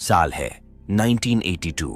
साल है 1982।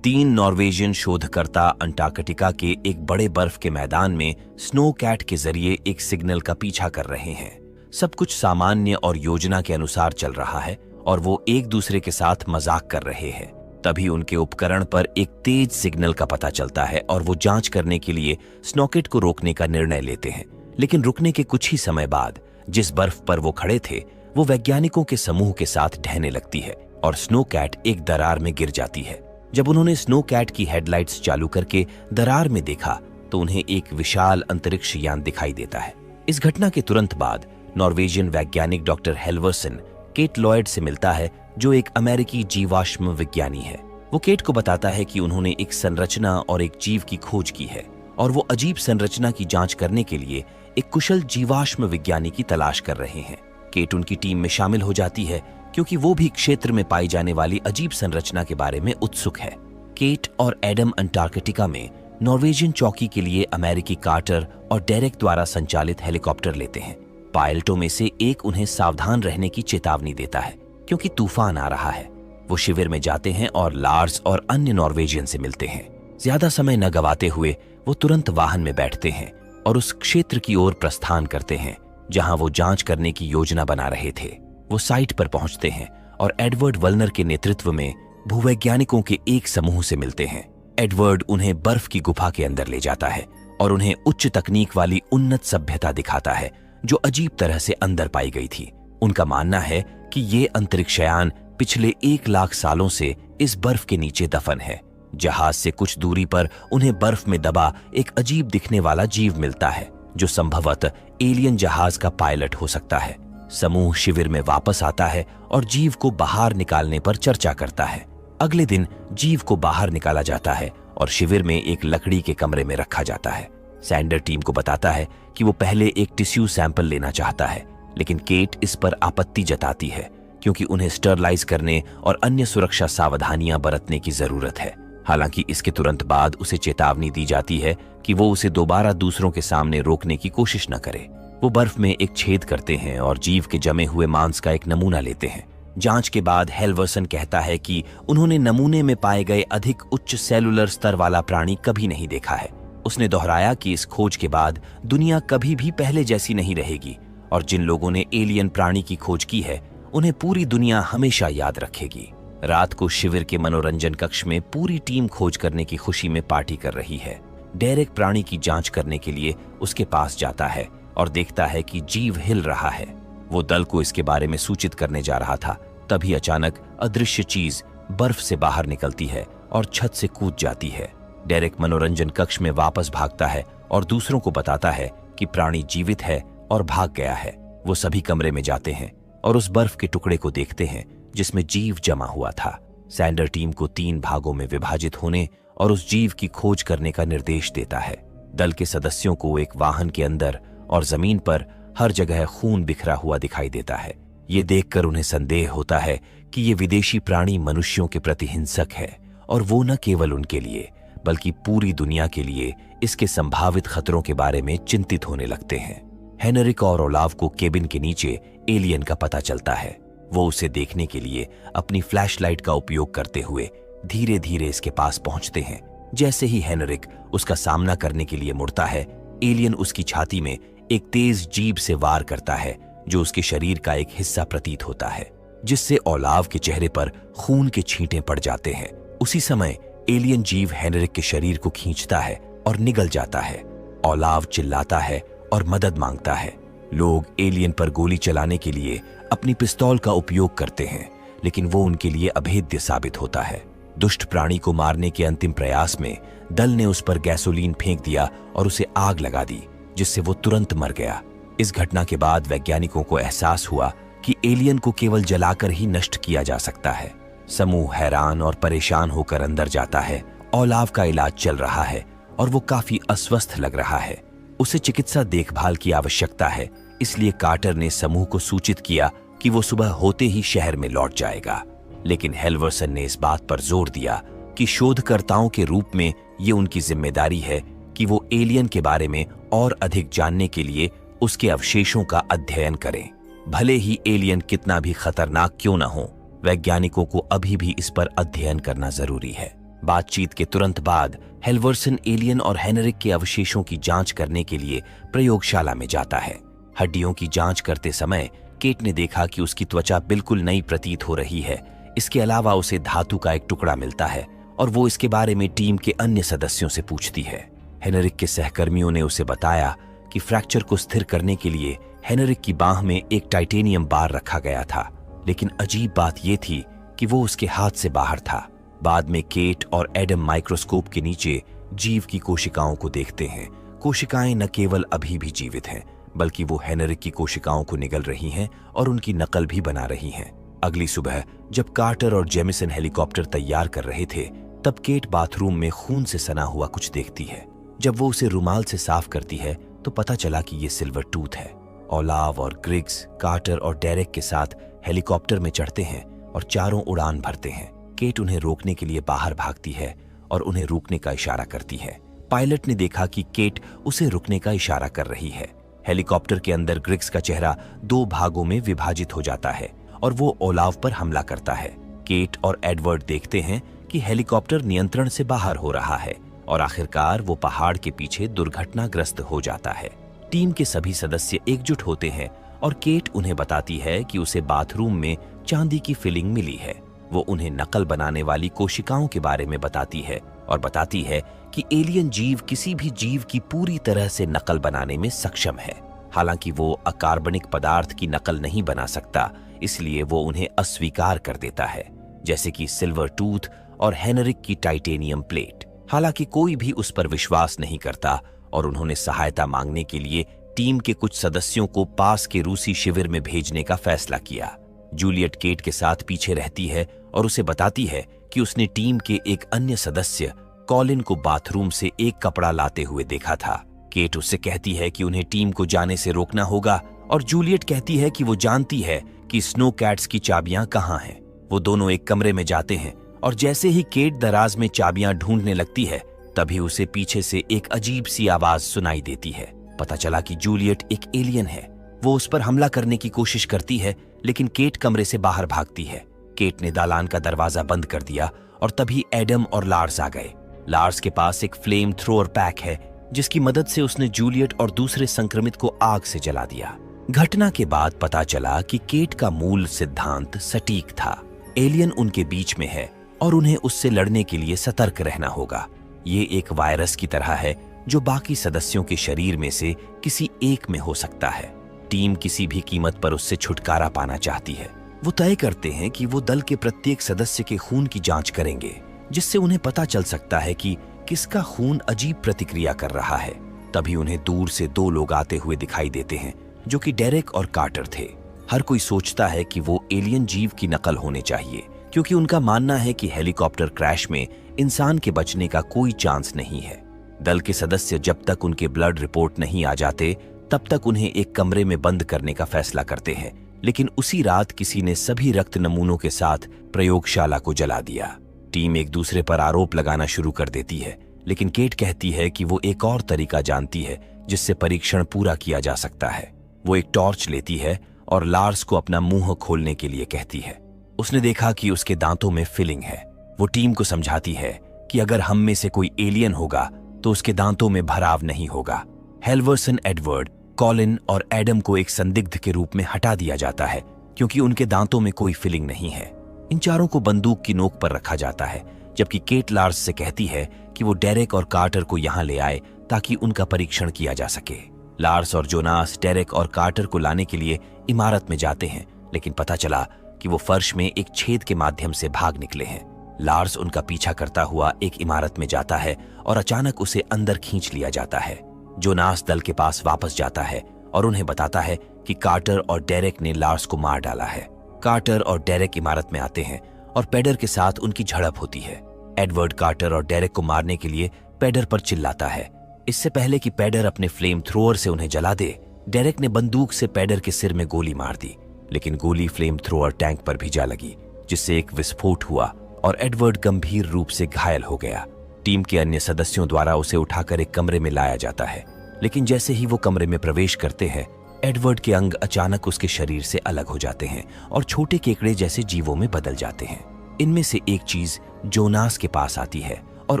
3 नॉर्वेजियन शोधकर्ता अंटार्कटिका के एक बड़े बर्फ के मैदान में स्नो कैट के जरिए एक सिग्नल का पीछा कर रहे हैं। सब कुछ सामान्य और योजना के अनुसार चल रहा है और वो एक दूसरे के साथ मजाक कर रहे हैं। तभी उनके उपकरण पर एक तेज सिग्नल का पता चलता है और वो जांच करने के लिए स्नोकेट को रोकने का निर्णय लेते हैं। लेकिन रुकने के कुछ ही समय बाद जिस बर्फ पर वो खड़े थे वो वैज्ञानिकों के समूह के साथ ढहने लगती है और स्नो कैट एक दरार में गिर जाती है। जब उन्होंने स्नो कैट की हेडलाइट्स चालू करके दरार में देखा तो उन्हें एक विशाल अंतरिक्ष यान दिखाई देता है। इस घटना के तुरंत बाद नॉर्वेजियन वैज्ञानिक डॉक्टर हेल्वर्सन केट लॉयड से मिलता है, जो एक अमेरिकी जीवाश्म विज्ञानी है। वो केट को बताता है कि उन्होंने एक संरचना और एक जीव की खोज की है और वो अजीब संरचना की जांच करने के लिए एक कुशल जीवाश्म विज्ञानी की तलाश कर रहे हैं। केट उनकी टीम में शामिल हो जाती है क्योंकि वो भी क्षेत्र में पाई जाने वाली अजीब संरचना के बारे में उत्सुक है। केट और एडम अंटार्कटिका में नॉर्वेजियन चौकी के लिए अमेरिकी कार्टर और डेरेक द्वारा संचालित हेलीकॉप्टर लेते हैं। पायलटों में से एक उन्हें सावधान रहने की चेतावनी देता है क्योंकि तूफान आ रहा है। वो शिविर में जाते हैं और लार्स और अन्य नॉर्वेजियन से मिलते हैं। ज्यादा समय न गवाते हुए वो तुरंत वाहन में बैठते हैं और उस क्षेत्र की ओर प्रस्थान करते हैं जहां वो जांच करने की योजना बना रहे थे। वो साइट पर पहुंचते हैं और एडवर्ड वल्नर के नेतृत्व में भूवैज्ञानिकों के एक समूह से मिलते हैं। एडवर्ड उन्हें बर्फ की गुफा के अंदर ले जाता है और उन्हें उच्च तकनीक वाली उन्नत सभ्यता दिखाता है जो अजीब तरह से अंदर पाई गई थी। उनका मानना है कि ये अंतरिक्षयान पिछले 1 लाख सालों से इस बर्फ के नीचे दफन है। जहाज से कुछ दूरी पर उन्हें बर्फ में दबा एक अजीब दिखने वाला जीव मिलता है जो संभवतः एलियन जहाज का पायलट हो सकता है। समूह शिविर में वापस आता है और जीव को बाहर निकालने पर चर्चा करता है। अगले दिन जीव को बाहर निकाला जाता है और शिविर में एक लकड़ी के कमरे में रखा जाता है। सैंडर टीम को बताता है कि वो पहले एक टिश्यू सैंपल लेना चाहता है, लेकिन केट इस पर आपत्ति जताती है क्योंकि उन्हें स्टरलाइज करने और अन्य सुरक्षा सावधानियां बरतने की जरूरत है। हालांकि इसके तुरंत बाद उसे चेतावनी दी जाती है कि वो उसे दोबारा दूसरों के सामने रोकने की कोशिश न करे। वो बर्फ में एक छेद करते हैं और जीव के जमे हुए मांस का एक नमूना लेते हैं। जांच के बाद हेल्वर्सन कहता है कि उन्होंने नमूने में पाए गए अधिक उच्च सेलुलर स्तर वाला प्राणी कभी नहीं देखा है। उसने दोहराया कि इस खोज के बाद दुनिया कभी भी पहले जैसी नहीं रहेगी और जिन लोगों ने एलियन प्राणी की खोज की है उन्हें पूरी दुनिया हमेशा याद रखेगी। रात को शिविर के मनोरंजन कक्ष में पूरी टीम खोज करने की खुशी में पार्टी कर रही है। डेरेक प्राणी की जांच करने के लिए उसके पास जाता है और देखता है कि जीव हिल रहा है। वो दल को इसके बारे में सूचित करने जा रहा था, तभी अचानक अदृश्य चीज बर्फ से बाहर निकलती है और छत से कूद जाती है। डेरेक मनोरंजन कक्ष में वापस भागता है और दूसरों को बताता है कि प्राणी जीवित है और भाग गया है। वो सभी कमरे में जाते हैं और उस बर्फ के टुकड़े को देखते हैं जिसमें जीव जमा हुआ था। सैंडर टीम को 3 भागों में विभाजित होने और उस जीव की खोज करने का निर्देश देता है। दल के सदस्यों को एक वाहन के अंदर और जमीन पर हर जगह खून बिखरा हुआ दिखाई देता है। ये देखकर उन्हें संदेह होता है कि ये विदेशी प्राणी मनुष्यों के प्रति हिंसक है और वो न केवल उनके लिए बल्कि पूरी दुनिया के लिए इसके संभावित खतरों के बारे में चिंतित होने लगते हैं। हेनरिक और ओलाव को केबिन के नीचे एलियन का पता चलता है। वो उसे देखने के लिए अपनी फ्लैशलाइट का उपयोग करते हुए धीरे धीरे इसके पास पहुंचते हैं। जैसे ही हेनरिक उसका सामना करने के लिए मुड़ता है, एलियन उसकी छाती में एक तेज जीभ से वार करता है जो उसके शरीर का एक हिस्सा प्रतीत होता है, जिससे ओलाव के चेहरे पर खून के छींटे पड़ जाते हैं। उसी समय एलियन जीव हेनरिक के शरीर को खींचता है और निगल जाता है। ओलाव चिल्लाता है और मदद मांगता है। लोग एलियन पर गोली चलाने के लिए अपनी पिस्तौल का उपयोग करते हैं, लेकिन वो उनके लिए अभेद्य साबित होता है। दुष्ट प्राणी को मारने के अंतिम प्रयास में दल ने उस पर गैसोलीन फेंक दिया और उसे आग लगा दी, जिससे वो तुरंत मर गया। इस घटना के बाद वैज्ञानिकों को एहसास हुआ कि एलियन को केवल जलाकर ही नष्ट किया जा सकता है। समूह हैरान और परेशान होकर अंदर जाता है। ओलाव का इलाज चल रहा है और वो काफी अस्वस्थ लग रहा है। उसे चिकित्सा देखभाल की आवश्यकता है, इसलिए कार्टर ने समूह को सूचित किया कि वो सुबह होते ही शहर में लौट जाएगा। लेकिन हेल्वर्सन ने इस बात पर जोर दिया कि शोधकर्ताओं के रूप में ये उनकी जिम्मेदारी है कि वो एलियन के बारे में और अधिक जानने के लिए उसके अवशेषों का अध्ययन करें। भले ही एलियन कितना भी खतरनाक क्यों न हो, वैज्ञानिकों को अभी भी इस पर अध्ययन करना जरूरी है। बातचीत के तुरंत बाद हेल्वर्सन एलियन और हेनरिक के अवशेषों की जांच करने के लिए प्रयोगशाला में जाता है। हड्डियों की जांच करते समय केट ने देखा कि उसकी त्वचा बिल्कुल नई प्रतीत हो रही है। इसके अलावा उसे धातु का एक टुकड़ा मिलता है और वो इसके बारे में टीम के अन्य सदस्यों से पूछती है। हेनरिक के सहकर्मियों ने उसे बताया कि फ्रैक्चर को स्थिर करने के लिए हेनरिक की बाह में एक टाइटेनियम बार रखा गया था, लेकिन अजीब बात यह थी कि वो उसके हाथ से बाहर था। बाद में केट और एडम माइक्रोस्कोप के नीचे जीव की कोशिकाओं को देखते हैं। कोशिकाएं न केवल अभी भी जीवित हैं, बल्कि वो हेनरिक की कोशिकाओं को निगल रही हैं और उनकी नकल भी बना रही हैं। अगली सुबह जब कार्टर और जेमिसन हेलीकॉप्टर तैयार कर रहे थे, तब केट बाथरूम में खून से सना हुआ कुछ देखती है। जब वो उसे रुमाल से साफ करती है तो पता चला कि ये सिल्वर टूथ है। ओलाव और ग्रिग्स कार्टर और डेरेक के साथ हेलीकॉप्टर में चढ़ते हैं और चारों उड़ान भरते हैं। केट उन्हें रोकने के लिए बाहर भागती है और उन्हें रुकने का इशारा करती है। पायलट ने देखा कि केट उसे रुकने का इशारा कर रही है। हेलीकॉप्टर के अंदर ग्रिग्स का चेहरा 2 भागों में विभाजित हो जाता है और वो ओलाव पर हमला करता है। केट और एडवर्ड देखते हैं कि हेलीकॉप्टर नियंत्रण से बाहर हो रहा है और आखिरकार वो पहाड़ के पीछे दुर्घटनाग्रस्त हो जाता है। टीम के सभी सदस्य एकजुट होते हैं और केट उन्हें बताती है कि उसे बाथरूम में चांदी की फिलिंग मिली है। वो उन्हें नकल बनाने वाली कोशिकाओं के बारे में बताती है और बताती है कि एलियन जीव किसी भी जीव की पूरी तरह से नकल बनाने में सक्षम है। हालांकि वो अकार्बनिक पदार्थ की नकल नहीं बना सकता, इसलिए वो उन्हें अस्वीकार कर देता है, जैसे कि सिल्वर टूथ और हेनरिक की टाइटेनियम प्लेट। हालांकि कोई भी उस पर विश्वास नहीं करता और उन्होंने सहायता मांगने के लिए टीम के कुछ सदस्यों को पास के रूसी शिविर में भेजने का फैसला किया। जूलियट केट के साथ पीछे रहती है और उसे बताती है कि उसने टीम के एक अन्य सदस्य कॉलिन को बाथरूम से एक कपड़ा लाते हुए देखा था। केट उससे कहती है कि उन्हें टीम को जाने से रोकना होगा और जूलियट कहती है कि वो जानती है कि स्नो कैट्स की चाबियां कहाँ हैं। वो दोनों एक कमरे में जाते हैं और जैसे ही केट दराज में चाबियां ढूंढने लगती है, तभी उसे पीछे से एक अजीब सी आवाज सुनाई देती है। पता चला कि जूलियट एक एलियन है। वो उस पर हमला करने की कोशिश करती है, लेकिन केट कमरे से बाहर भागती है। केट ने दालान का दरवाजा बंद कर दिया और तभी एडम और लार्स आ गए। लार्स के पास एक फ्लेम थ्रोअर पैक है, जिसकी मदद से उसने जूलियट और दूसरे संक्रमित को आग से जला दिया। घटना के बाद पता चला कि केट का मूल सिद्धांत सटीक था। एलियन उनके बीच में है और उन्हें उससे लड़ने के लिए सतर्क रहना होगा। ये एक वायरस की तरह है जो बाकी सदस्यों के शरीर में से किसी एक में हो सकता है। टीम किसी भी कीमत पर उससे छुटकारा पाना चाहती है। वो तय करते हैं कि वो दल के प्रत्येक सदस्य के खून की जांच करेंगे, जिससे उन्हें पता चल सकता है कि किसका खून अजीब प्रतिक्रिया कर रहा है। तभी उन्हें दूर से 2 लोग आते हुए दिखाई देते हैं, जो कि डेरेक और कार्टर थे। हर कोई सोचता है कि वो एलियन जीव की नकल होने चाहिए, क्योंकि उनका मानना है कि हेलीकॉप्टर क्रैश में इंसान के बचने का कोई चांस नहीं है। दल के सदस्य जब तक उनके ब्लड रिपोर्ट नहीं आ जाते, तब तक उन्हें एक कमरे में बंद करने का फैसला करते हैं, लेकिन उसी रात किसी ने सभी रक्त नमूनों के साथ प्रयोगशाला को जला दिया। टीम एक दूसरे पर आरोप लगाना शुरू कर देती है, लेकिन केट कहती है कि वो एक और तरीका जानती है जिससे परीक्षण पूरा किया जा सकता है। वो एक टॉर्च लेती है और लार्स को अपना मुंह खोलने के लिए कहती है। उसने देखा कि उसके दांतों में फिलिंग है। वो टीम को समझाती है कि अगर हम में से कोई एलियन होगा तो उसके दांतों में भराव नहीं होगा। हेल्वर्सन, एडवर्ड, कॉलिन और एडम को एक संदिग्ध के रूप में हटा दिया जाता है, क्योंकि उनके दांतों में कोई फिलिंग नहीं है। इन चारों को बंदूक की नोक पर रखा जाता है, जबकि केट लार्स से कहती है कि वो डेरेक और कार्टर को यहाँ ले आए ताकि उनका परीक्षण किया जा सके। लार्स और जोनास डेरेक और कार्टर को लाने के लिए इमारत में जाते हैं, लेकिन पता चला कि वो फर्श में एक छेद के माध्यम से भाग निकले हैं। लार्स उनका पीछा करता हुआ एक इमारत में जाता है और अचानक उसे अंदर खींच लिया जाता है। जोनास दल के पास वापस जाता है और उन्हें बताता है कि कार्टर और डेरेक ने लार्स को मार डाला है। कार्टर और डेरेक इमारत में आते हैं और पेडर के साथ उनकी झड़प होती है। एडवर्ड कार्टर और डेरेक को मारने के लिए पेडर पर चिल्लाता है। इससे पहले कि पेडर अपने फ्लेम थ्रोअर से उन्हें जला दे, डेरेक ने बंदूक से पेडर के सिर में गोली मार दी, लेकिन गोली फ्लेम थ्रोअर टैंक पर भी जा लगी, जिससे एक विस्फोट हुआ और एडवर्ड गंभीर रूप से घायल हो गया। टीम के अन्य सदस्यों द्वारा उसे उठाकर एक कमरे में लाया जाता है, लेकिन जैसे ही वो कमरे में प्रवेश करते हैं, एडवर्ड के अंग अचानक उसके शरीर से अलग हो जाते हैं और छोटे केकड़े जैसे जीवों में बदल जाते हैं। इनमें से एक चीज जोनास के पास आती है और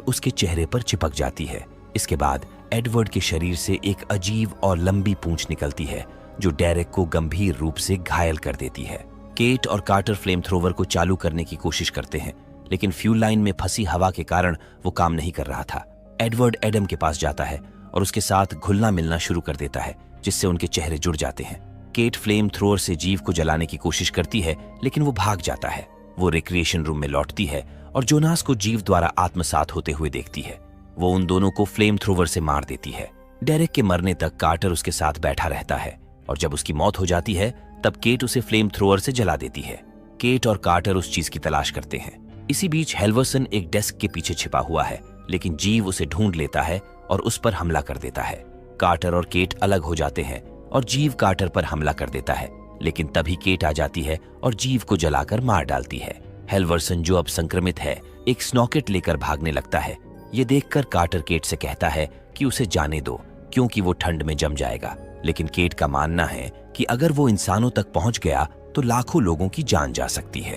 उसके चेहरे पर चिपक जाती है। इसके बाद एडवर्ड के शरीर से एक अजीब और लंबी पूंछ निकलती है जो डेरेक को गंभीर रूप से घायल कर देती है। केट और कार्टर फ्लेम थ्रोवर को चालू करने की कोशिश करते हैं, लेकिन फ्यूल लाइन में फंसी हवा के कारण वो काम नहीं कर रहा था। एडवर्ड एडम के पास जाता है और उसके साथ घुलना मिलना शुरू कर देता है, जिससे उनके चेहरे जुड़ जाते हैं। केट फ्लेम थ्रोअर से जीव को जलाने की कोशिश करती है, लेकिन वो भाग जाता है। वो रिक्रिएशन रूम में लौटती है और जोनास को जीव द्वारा आत्मसात होते हुए देखती है। वो उन दोनों को फ्लेम थ्रोवर से मार देती है। डेरेक के मरने तक कार्टर उसके साथ बैठा रहता है और जब उसकी मौत हो जाती है तब केट उसे फ्लेम थ्रोअर से जला देती है। केट और कार्टर उस चीज की तलाश करते हैं। इसी बीच हेल्वर्सन एक डेस्क के पीछे छिपा हुआ है, लेकिन जीव उसे ढूंढ लेता है और उस पर हमला कर देता है। कार्टर और केट अलग हो जाते हैं और जीव कार्टर पर हमला कर देता है, लेकिन तभी केट आ जाती है और जीव को जलाकर मार डालती है। हेल्वर्सन, जो अब संक्रमित है, एक स्नॉकेट लेकर भागने लगता है। ये देखकर कार्टर केट से कहता है कि उसे जाने दो, क्योंकि वो ठंड में जम जाएगा। लेकिन केट का मानना है कि अगर वो इंसानों तक पहुंच गया तो लाखों लोगों की जान जा सकती है।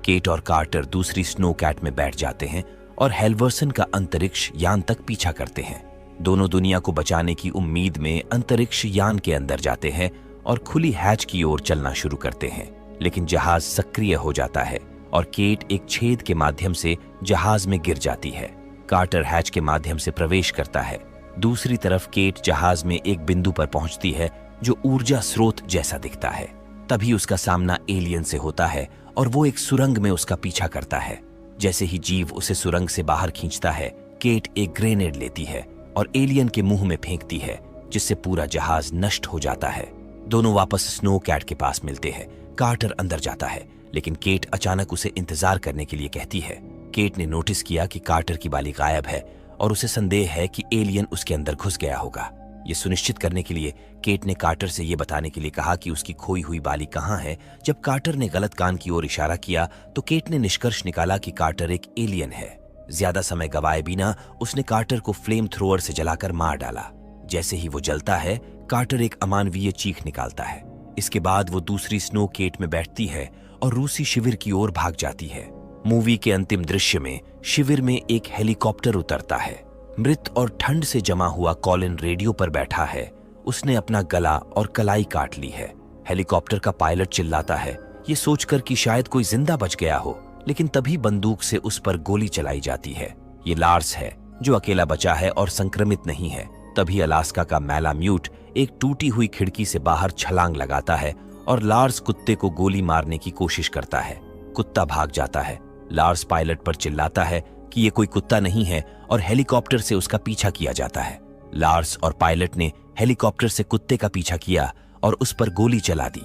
केट और कार्टर दूसरी स्नो कैट में बैठ जाते हैं और हेल्वर्सन का अंतरिक्ष यान तक पीछा करते हैं। दोनों दुनिया को बचाने की उम्मीद में अंतरिक्ष यान के अंदर जाते हैं और खुली हैच की ओर चलना शुरू करते हैं, लेकिन जहाज सक्रिय हो जाता है और केट एक छेद के माध्यम से जहाज में गिर जाती है। कार्टर हैच के माध्यम से प्रवेश करता है। दूसरी तरफ केट जहाज में एक बिंदु पर पहुंचती है जो ऊर्जा स्रोत जैसा दिखता है। तभी उसका सामना एलियन से होता है और वो एक सुरंग में उसका पीछा करता है। जैसे ही जीव उसे सुरंग से बाहर खींचता है, केट एक ग्रेनेड लेती है और एलियन के मुंह में फेंकती है, जिससे पूरा जहाज नष्ट हो जाता है। दोनों वापस स्नो कैट के पास मिलते हैं। कार्टर अंदर जाता है, लेकिन केट अचानक उसे इंतजार करने के लिए कहती है। केट ने नोटिस किया कि कार्टर की बाली गायब है और उसे संदेह है कि एलियन उसके अंदर घुस गया होगा। ये सुनिश्चित करने के लिए केट ने कार्टर से ये बताने के लिए कहा कि उसकी खोई हुई बाली कहाँ है। जब कार्टर ने गलत कान की ओर इशारा किया तो केट ने निष्कर्ष निकाला कि कार्टर एक एलियन है। ज्यादा समय गवाए बिना उसने कार्टर को फ्लेम थ्रोअर से जलाकर मार डाला। जैसे ही वो जलता है, कार्टर एक अमानवीय चीख निकालता है। इसके बाद वो दूसरी स्नो केट में बैठती है और रूसी शिविर की ओर भाग जाती है। मूवी के अंतिम दृश्य में शिविर में एक हेलीकॉप्टर उतरता है। मृत और ठंड से जमा हुआ कॉलिन रेडियो पर बैठा है। उसने अपना गला और कलाई काट ली है। हेलीकॉप्टर का पायलट चिल्लाता है, ये सोचकर कि शायद कोई जिंदा बच गया हो, लेकिन तभी बंदूक से उस पर गोली चलाई जाती है। ये लार्स है जो अकेला बचा है और संक्रमित नहीं है। तभी अलास्का का मैलाम्यूट एक टूटी हुई खिड़की से बाहर छलांग लगाता है और लार्स कुत्ते को गोली मारने की कोशिश करता है। कुत्ता भाग जाता है। लार्स पायलट पर चिल्लाता है कि ये कोई कुत्ता नहीं है और हेलीकॉप्टर से उसका पीछा किया जाता है। लार्स और पायलट ने हेलीकॉप्टर से कुत्ते का पीछा किया और उस पर गोली चला दी।